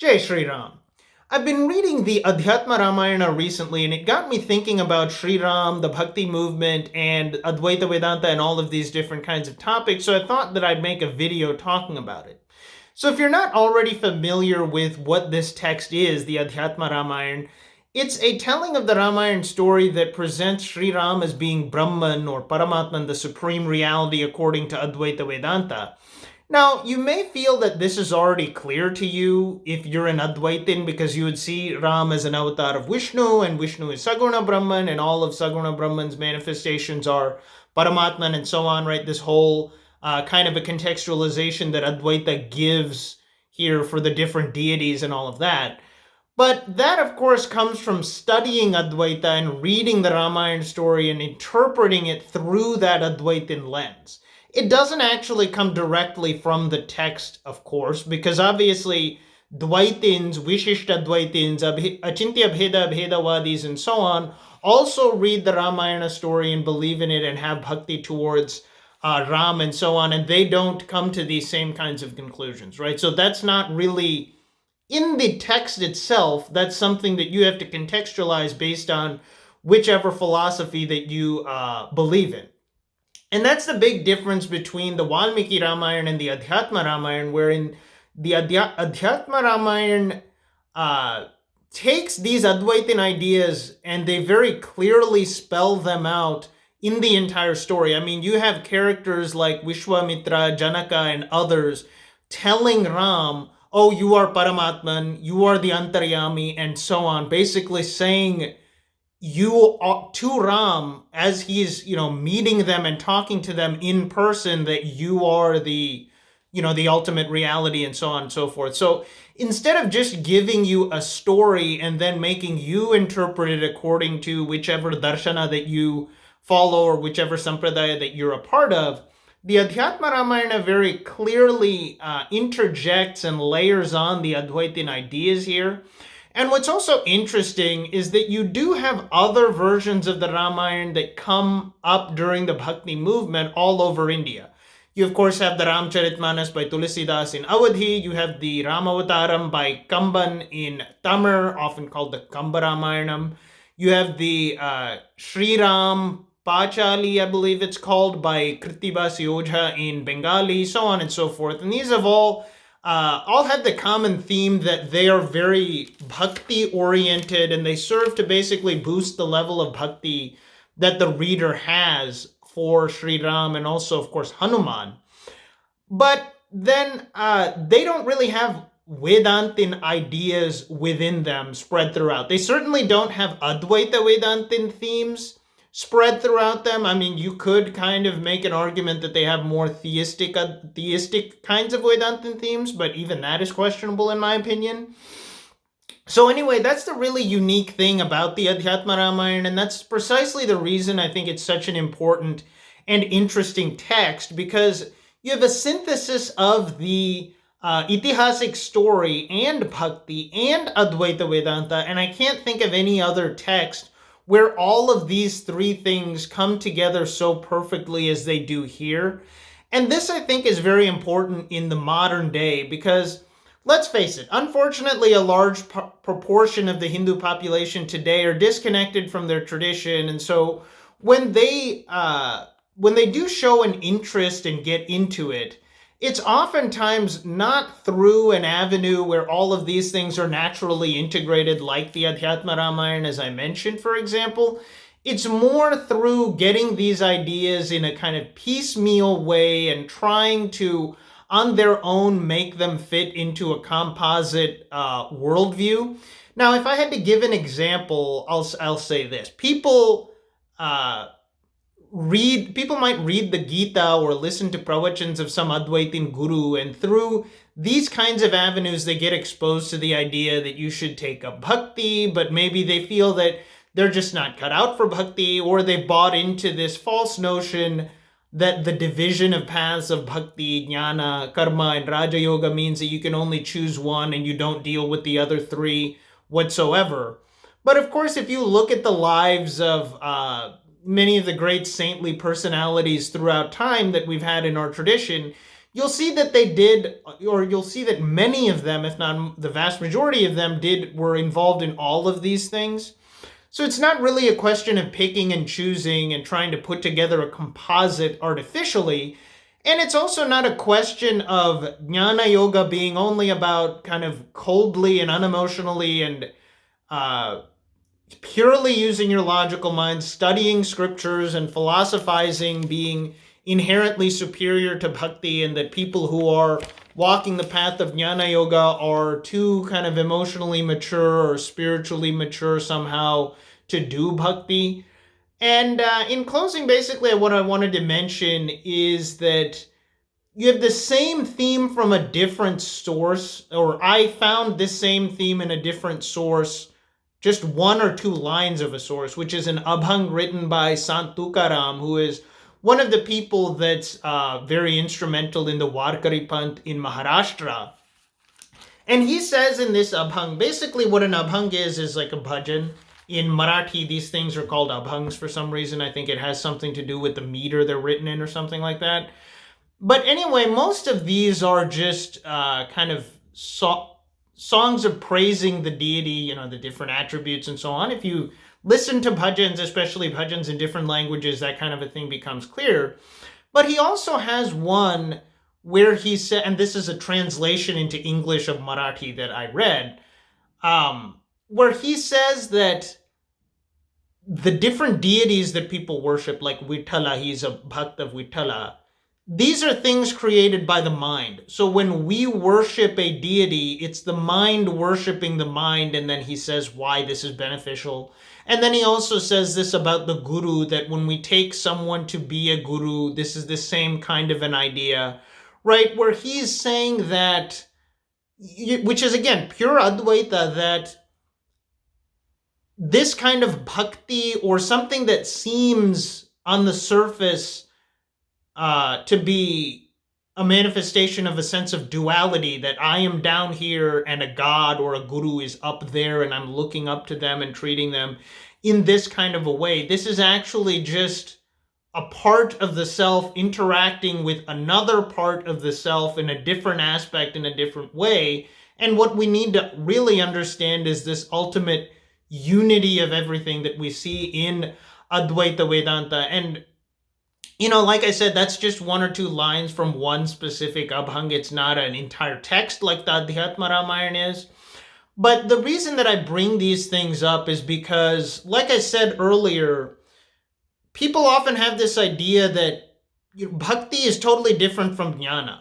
Jai Shri Ram. I've been reading the Adhyatma Ramayana recently, and it got me thinking about Sri Ram, the Bhakti movement, and Advaita Vedanta, and all of these different kinds of topics. So I thought that I'd make a video talking about it. So if you're not already familiar with what this text is, the Adhyatma Ramayan, it's a telling of the Ramayan story that presents Sri Ram as being Brahman or Paramatman, the supreme reality according to Advaita Vedanta. Now, you may feel that this is already clear to you if you're an Advaitin, because you would see Ram as an avatar of Vishnu, and Vishnu is Saguna Brahman, and all of Saguna Brahman's manifestations are Paramatman, and so on, right? This whole kind of a contextualization that Advaita gives here for the different deities and all of that. But that, of course, comes from studying Advaita and reading the Ramayana story and interpreting it through that Advaitin lens. It doesn't actually come directly from the text, of course, because obviously Dvaitins, Vishishta Dvaitins, Achintya Bheda Bhedavadis, and so on also read the Ramayana story and believe in it and have bhakti towards Ram and so on, and they don't come to these same kinds of conclusions, right? So that's not really in the text itself. That's something that you have to contextualize based on whichever philosophy that you believe in. And that's the big difference between the Valmiki Ramayana and the Adhyatma Ramayan, wherein the Adhyatma Ramayan takes these Advaitin ideas and they very clearly spell them out in the entire story. I mean, you have characters like Vishwamitra, Janaka, and others telling Ram, oh, you are Paramatman, you are the Antaryami, and so on, basically saying you to Ram as he's meeting them and talking to them in person that you are the the ultimate reality and so on and so forth. So instead of just giving you a story and then making you interpret it according to whichever darshana that you follow or whichever sampradaya that you're a part of, the Adhyatma Ramayana very clearly interjects and layers on the Advaitin ideas here. And what's also interesting is that you do have other versions of the Ramayana that come up during the Bhakti movement all over India. You, of course, have the Ramcharitmanas by Tulsidas in Awadhi. You have the Ramavataram by Kamban in Tamil, often called the Kamba Ramayanam. You have the Sri Ram Pachali, I believe it's called, by Kritibas Ojha in Bengali, so on and so forth. And these have all have the common theme that they are very bhakti-oriented and they serve to basically boost the level of bhakti that the reader has for Sri Ram and also, of course, Hanuman. But then they don't really have Vedantin ideas within them spread throughout. They certainly don't have Advaita Vedantin themes spread throughout them. I mean, you could kind of make an argument that they have more theistic kinds of Vedantin themes, but even that is questionable in my opinion. So anyway, that's the really unique thing about the Adhyatma Ramayana, and that's precisely the reason I think it's such an important and interesting text, because you have a synthesis of the itihasic story and bhakti and Advaita Vedanta, and I can't think of any other text where all of these three things come together so perfectly as they do here. And this, I think, is very important in the modern day because, let's face it, unfortunately, a large proportion of the Hindu population today are disconnected from their tradition. And so when they do show an interest and get into it, it's oftentimes not through an avenue where all of these things are naturally integrated, like the Adhyatma Ramayana, as I mentioned, for example. It's more through getting these ideas in a kind of piecemeal way and trying to, on their own, make them fit into a composite worldview. Now, if I had to give an example, I'll say this. People might read the Gita or listen to pravachans of some Advaitin guru, and through these kinds of avenues they get exposed to the idea that you should take up bhakti, but maybe they feel that they're just not cut out for bhakti, or they bought into this false notion that the division of paths of bhakti, jnana, karma, and raja yoga means that you can only choose one and you don't deal with the other three whatsoever. But of course, if you look at the lives of many of the great saintly personalities throughout time that we've had in our tradition, you'll see that they did, or you'll see that many of them, if not the vast majority of them, were involved in all of these things. So it's not really a question of picking and choosing and trying to put together a composite artificially. And it's also not a question of jnana yoga being only about kind of coldly and unemotionally and purely using your logical mind, studying scriptures and philosophizing being inherently superior to bhakti, and that people who are walking the path of jnana yoga are too kind of emotionally mature or spiritually mature somehow to do bhakti. And in closing, basically what I wanted to mention is that you have the same theme from a different source, or I found this same theme in a different source, just one or two lines of a source, which is an abhang written by Sant Tukaram, who is one of the people that's very instrumental in the Warkari Panth in Maharashtra. And he says in this abhang, basically what an abhang is like a bhajan. In Marathi, these things are called abhangs for some reason. I think it has something to do with the meter they're written in or something like that. But anyway, most of these are just kind of songs of praising the deity, the different attributes and so on. If you listen to bhajans, especially bhajans in different languages, that kind of a thing becomes clear. But he also has one where he said, and this is a translation into English of Marathi that I read, where he says that the different deities that people worship, like Vithala, he's a bhakt of Vithala, these are things created by the mind. So when we worship a deity, it's the mind worshiping the mind, and then he says why this is beneficial. And then he also says this about the guru, that when we take someone to be a guru, this is the same kind of an idea, right? Where he's saying that, which is again pure Advaita, that this kind of bhakti, or something that seems on the surface to be a manifestation of a sense of duality, that I am down here and a god or a guru is up there and I'm looking up to them and treating them in this kind of a way. This is actually just a part of the self interacting with another part of the self in a different aspect, in a different way. And what we need to really understand is this ultimate unity of everything that we see in Advaita Vedanta. And like I said, that's just one or two lines from one specific abhang. It's not an entire text like the Adhyatma Ramayan is. But the reason that I bring these things up is because, like I said earlier, people often have this idea that bhakti is totally different from jnana.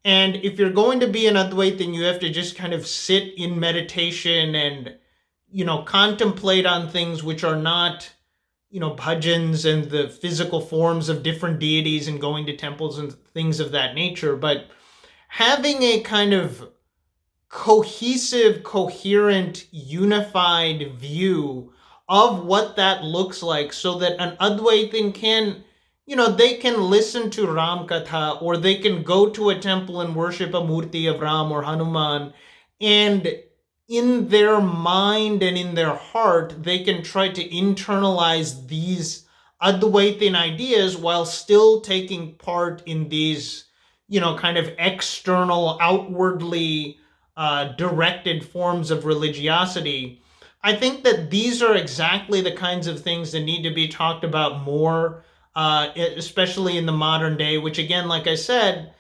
And if you're going to be an Advait, then you have to just kind of sit in meditation and, contemplate on things which are not, bhajans and the physical forms of different deities and going to temples and things of that nature. But having a kind of cohesive, coherent, unified view of what that looks like, so that an Advaitin can, they can listen to Ram Katha, or they can go to a temple and worship a murti of Ram or Hanuman, and in their mind and in their heart, they can try to internalize these Advaitin ideas while still taking part in these, kind of external, outwardly directed forms of religiosity. I think that these are exactly the kinds of things that need to be talked about more, especially in the modern day, which again, like I said,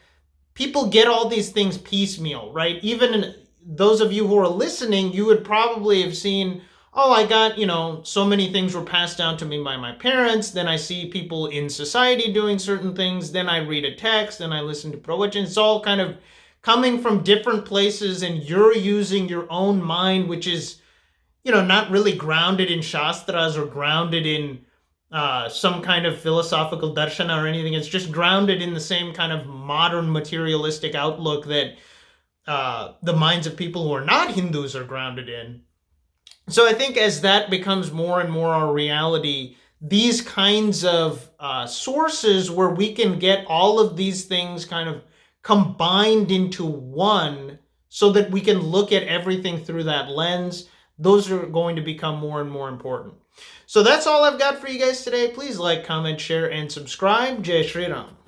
people get all these things piecemeal, right? Even those of you who are listening, you would probably have seen, oh, I got, so many things were passed down to me by my parents. Then I see people in society doing certain things. Then I read a text and I listen to pravachan. It's all kind of coming from different places, and you're using your own mind, which is, not really grounded in shastras or grounded in some kind of philosophical darshana or anything. It's just grounded in the same kind of modern materialistic outlook that the minds of people who are not Hindus are grounded in. So I think as that becomes more and more our reality, these kinds of sources where we can get all of these things kind of combined into one, so that we can look at everything through that lens, those are going to become more and more important. So that's all I've got for you guys today. Please like, comment, share, and subscribe. Jai Shri Ram.